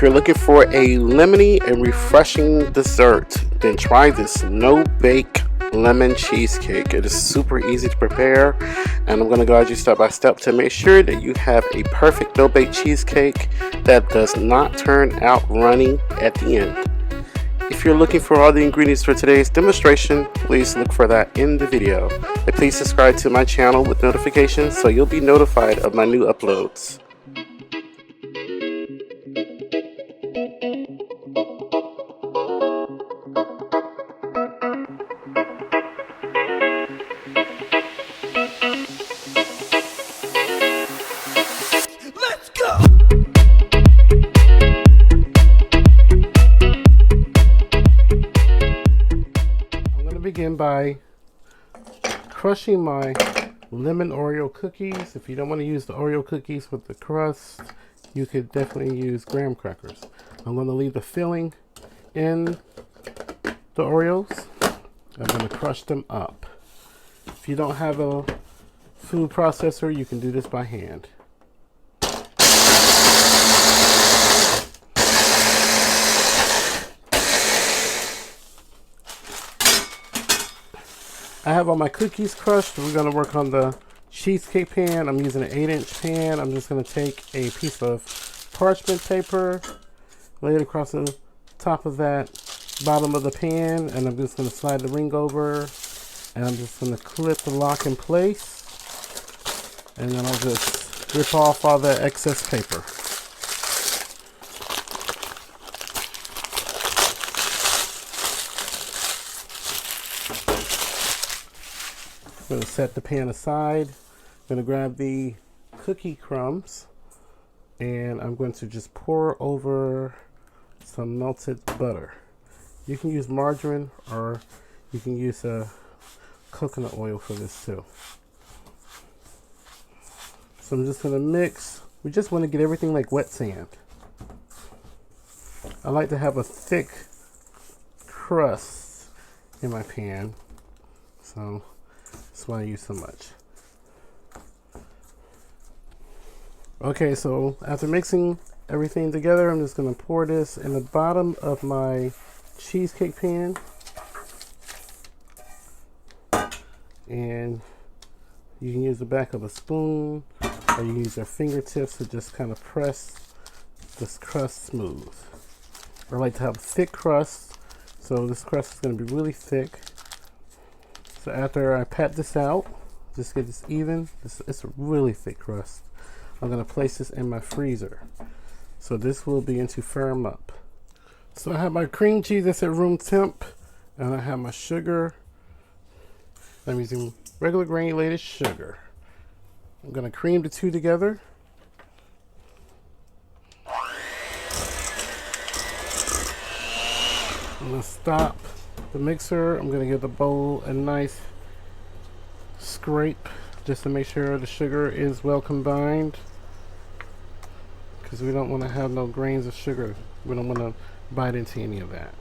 you're looking for a lemony and refreshing dessert, then try this no-bake lemon cheesecake. It is super easy to prepare, and I'm going to guide you step by step to make sure that you have a perfect no-bake cheesecake that does not turn out runny at the end. If you're looking for all the ingredients for today's demonstration, please look for that in the video. And please subscribe to my channel with notifications so you'll be notified of my new uploads. Begin by crushing my lemon Oreo cookies. If you don't want to use the Oreo cookies with the crust, you could definitely use graham crackers. I'm going to leave the filling in the Oreos. I'm going to crush them up. If you don't have a food processor, you can do this by hand. I have all my cookies crushed. We're going to work on the cheesecake pan. I'm using an 8-inch pan. I'm just going to take a piece of parchment paper, lay it across the top of that bottom of the pan, and I'm just going to slide the ring over, and I'm just going to clip the lock in place, and then I'll just rip off all the excess paper. I'm going to set the pan aside. I'm going to grab the cookie crumbs and I'm going to just pour over some melted butter. You can use margarine or you can use coconut oil for this too. So I'm just going to mix. We just want to get everything like wet sand. I like to have a thick crust in my pan, so that's why I use so much. Okay, so after mixing everything together, I'm just going to pour this in the bottom of my cheesecake pan. And you can use the back of a spoon or you can use your fingertips to just kind of press this crust smooth. I like to have a thick crust, so this crust is going to be really thick. So after I pat this out, just get this even. It's a really thick crust. I'm going to place this in my freezer. So this will begin to firm up. So I have my cream cheese that's at room temp, and I have my sugar. I'm using regular granulated sugar. I'm going to cream the two together. I'm going to stop the mixer. I'm going to give the bowl a nice scrape just to make sure the sugar is well combined, because we don't want to have no grains of sugar. We don't want to bite into any of that.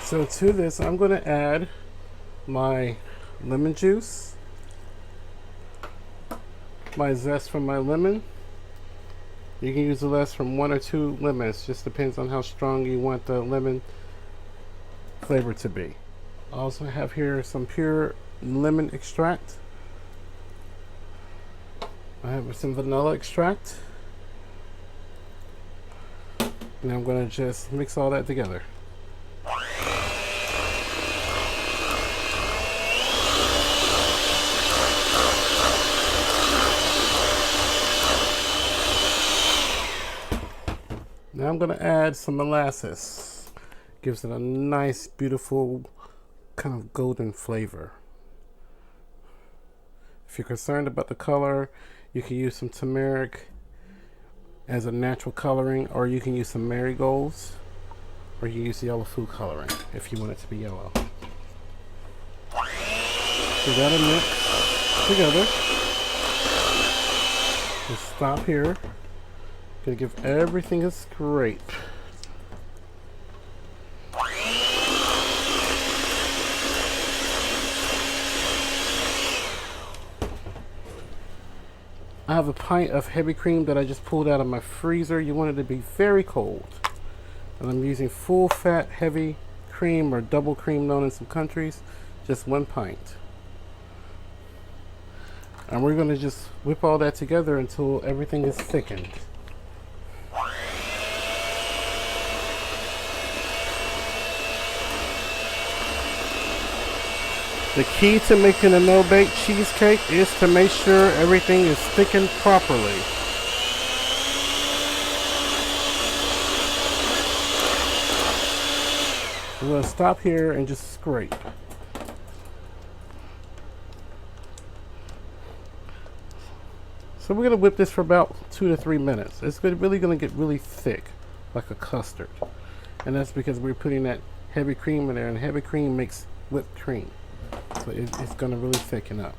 So to this, I'm going to add my lemon juice, my zest from my lemon. You can use the zest from 1 or 2 lemons. Just depends on how strong you want the lemon flavor to be. I also have here some pure lemon extract. I have some vanilla extract. And I'm going to just mix all that together. Now I'm going to add some molasses. Gives it a nice, beautiful, kind of golden flavor. If you're concerned about the color, you can use some turmeric as a natural coloring, or you can use some marigolds, or you can use yellow food coloring if you want it to be yellow. So that'll mix together. Just stop here. Gonna give everything a scrape. I have a pint of heavy cream that I just pulled out of my freezer. You want it to be very cold. And I'm using full fat heavy cream, or double cream known in some countries, just 1 pint. And we're going to just whip all that together until everything is thickened. The key to making a no-bake cheesecake is to make sure everything is thickened properly. I'm going to stop here and just scrape. So we're going to whip this for about 2 to 3 minutes. It's really going to get really thick, like a custard. And that's because we're putting that heavy cream in there, and heavy cream makes whipped cream. So it's going to really thicken up.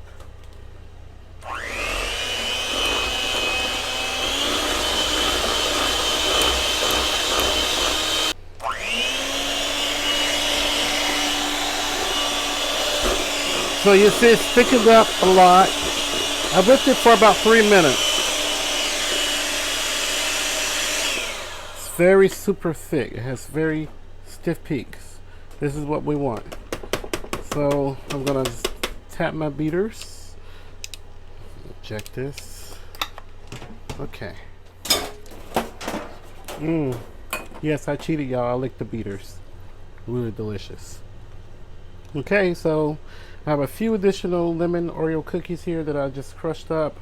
So you see it's thickened up a lot. I whipped it for about 3 minutes. It's very super thick. It has very stiff peaks. This is what we want. So I'm gonna just tap my beaters. Check this. Okay. Yes, I cheated, y'all. I licked the beaters. Really delicious. Okay, so I have a few additional lemon Oreo cookies here that I just crushed up.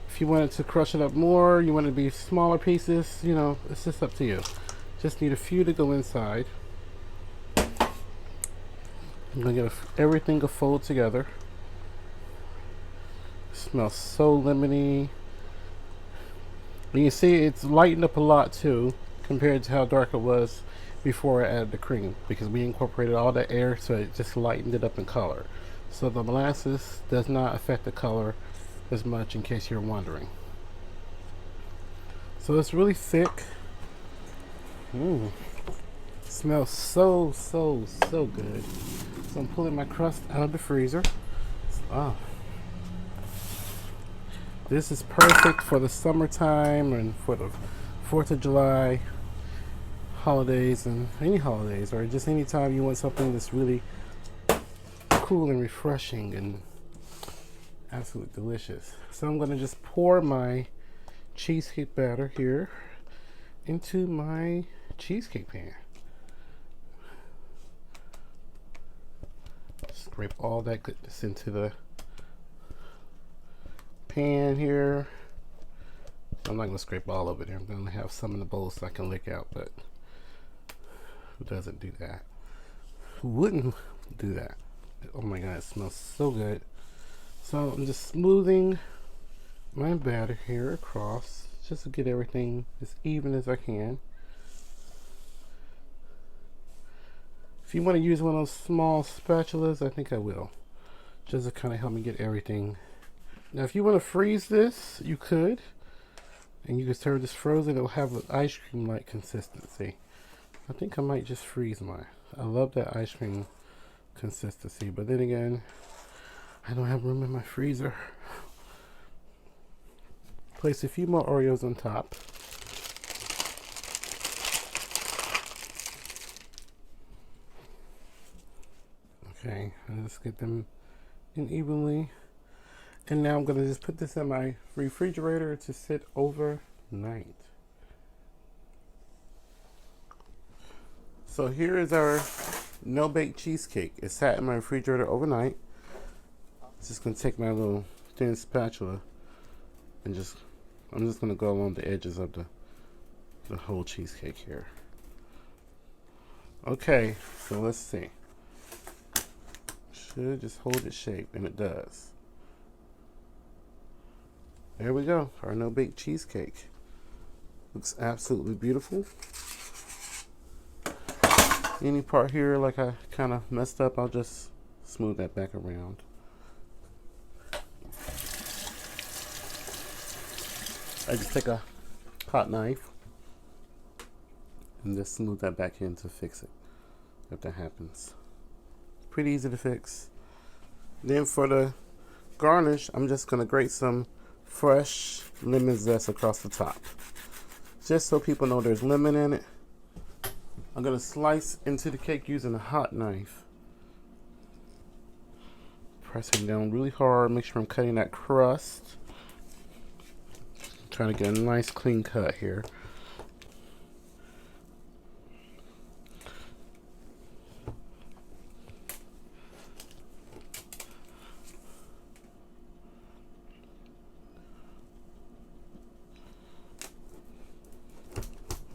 If you wanted to crush it up more, you want it to be smaller pieces, you know, it's just up to you. Just need a few to go inside. I'm gonna get everything to fold together. It smells so lemony. And you see it's lightened up a lot too, compared to how dark it was before I added the cream, because we incorporated all the air, so it just lightened it up in color. So the molasses does not affect the color as much, in case you're wondering. So it's really thick. Smells so good. So I'm pulling my crust out of the freezer. This is perfect for the summertime and for the 4th of July holidays, and any holidays, or just any time you want something that's really cool and refreshing and absolutely delicious. So I'm going to just pour my cheesecake batter here into my cheesecake pan. Scrape all that goodness into the pan here. I'm not going to scrape all of it here. I'm going to have some in the bowl so I can lick out, but who doesn't do that? Who wouldn't do that? Oh my god, it smells so good. So I'm just smoothing my batter here across, just to get everything as even as I can. If you want to use one of those small spatulas, I think I will, just to kind of help me get everything. Now if you want to freeze this, you could, and you can serve this frozen. It'll have an ice cream like consistency. I think I might just freeze mine. I love that ice cream consistency, but then again, I don't have room in my freezer. Place a few more Oreos on top. Okay, let's get them in evenly. And now I'm going to just put this in my refrigerator to sit overnight. So here is our no-bake cheesecake. It sat in my refrigerator overnight. Just going to take my little thin spatula and I'm just going to go along the edges of the whole cheesecake here. Okay, so let's see. Should just hold its shape, and it does. There we go, our no-bake cheesecake. Looks absolutely beautiful. Any part here like I kind of messed up, I'll just smooth that back around. I just take a hot knife and just smooth that back in to fix it, if that happens. Pretty easy to fix. Then for the garnish, I'm just going to grate some fresh lemon zest across the top. Just so people know there's lemon in it. I'm going to slice into the cake using a hot knife. Pressing down really hard, make sure I'm cutting that crust. Trying to get a nice clean cut here.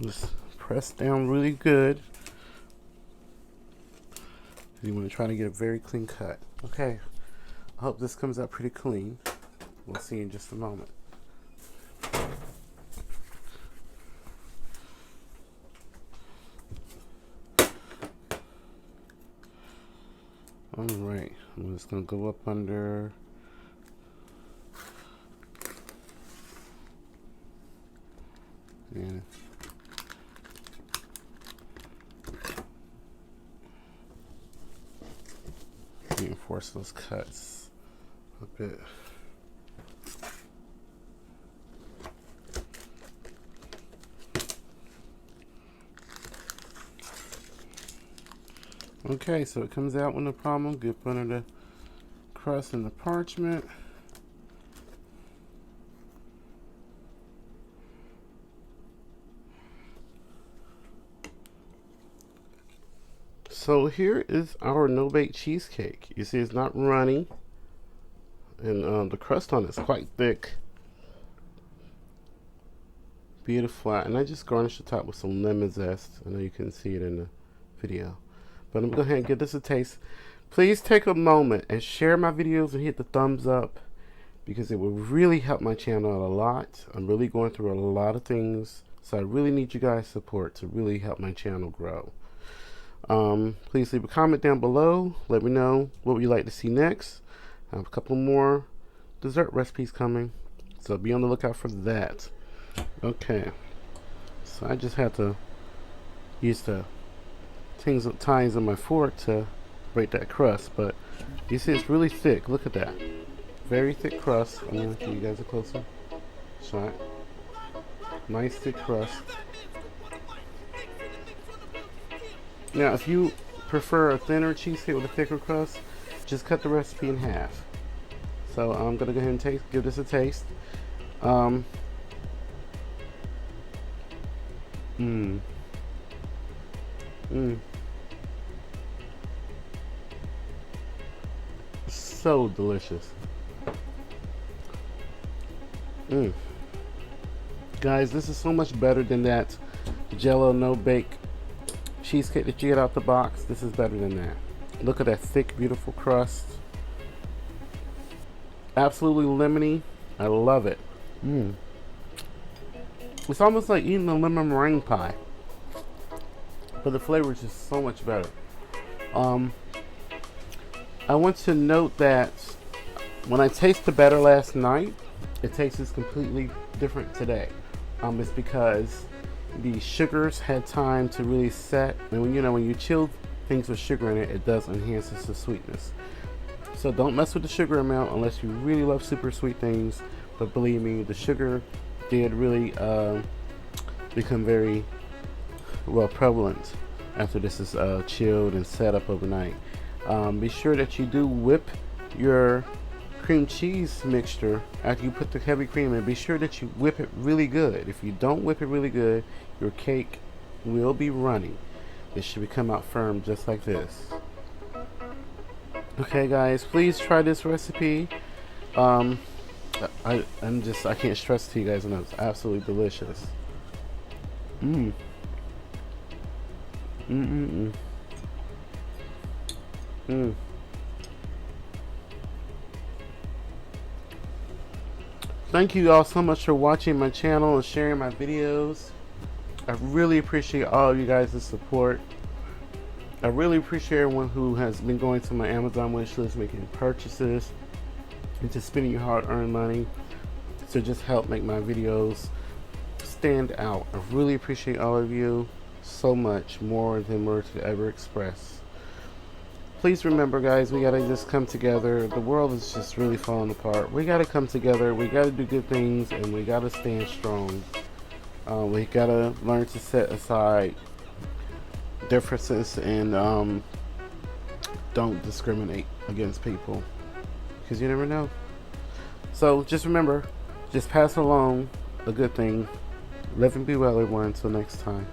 Just press down really good. You want to try to get a very clean cut. Okay, I hope this comes out pretty clean. We'll see in just a moment. Alright, I'm just going to go up under. And reinforce those cuts a bit. Okay, so it comes out with no problem. Get under the crust and the parchment. So here is our no-bake cheesecake. You see it's not runny, and the crust on it is quite thick. Beautiful, and I just garnished the top with some lemon zest. I know you couldn't see it in the video, but I'm going to go ahead and give this a taste. Please take a moment and share my videos and hit the thumbs up, because it will really help my channel out a lot. I'm really going through a lot of things, so I really need you guys' support to really help my channel grow. Please leave a comment down below. Let me know what would you like to see next. I have a couple more dessert recipes coming, so be on the lookout for that. Okay, so I just had to use the tines on my fork to break that crust, but you see it's really thick. Look at that, very thick crust. I'm going to give you guys a closer shot. Nice thick crust. Now, if you prefer a thinner cheesecake with a thicker crust, just cut the recipe in half. So I'm gonna go ahead and give this a taste. So delicious. Guys, this is so much better than that Jello no-bake cheesecake that you get out the box. This is better than that. Look at that thick, beautiful crust. Absolutely lemony. I love it. It's almost like eating a lemon meringue pie, but the flavor is just so much better. I want to note that when I tasted the batter last night, it tastes completely different today. It's because the sugars had time to really set, and when you chill things with sugar in it, it does enhance the sweetness. So don't mess with the sugar amount unless you really love super sweet things. But believe me, the sugar did really become very well prevalent after this is chilled and set up overnight. Be sure that you do whip your cream cheese mixture after you put the heavy cream in. Be sure that you whip it really good. If you don't whip it really good, your cake will be runny. It should come out firm just like this. Okay guys, please try this recipe. I can't stress to you guys enough. It's absolutely delicious. Thank you all so much for watching my channel and sharing my videos. I really appreciate all of you guys' support. I really appreciate everyone who has been going to my Amazon wish list, making purchases, and just spending your hard-earned money to just help make my videos stand out. I really appreciate all of you so much, more than words could ever express. please remember, guys, we gotta just come together. The world is just really falling apart. We gotta come together. We gotta do good things, and we gotta stand strong. We gotta learn to set aside differences and don't discriminate against people, because you never know. So just remember, just pass along a good thing. Live and be well, everyone. Until next time.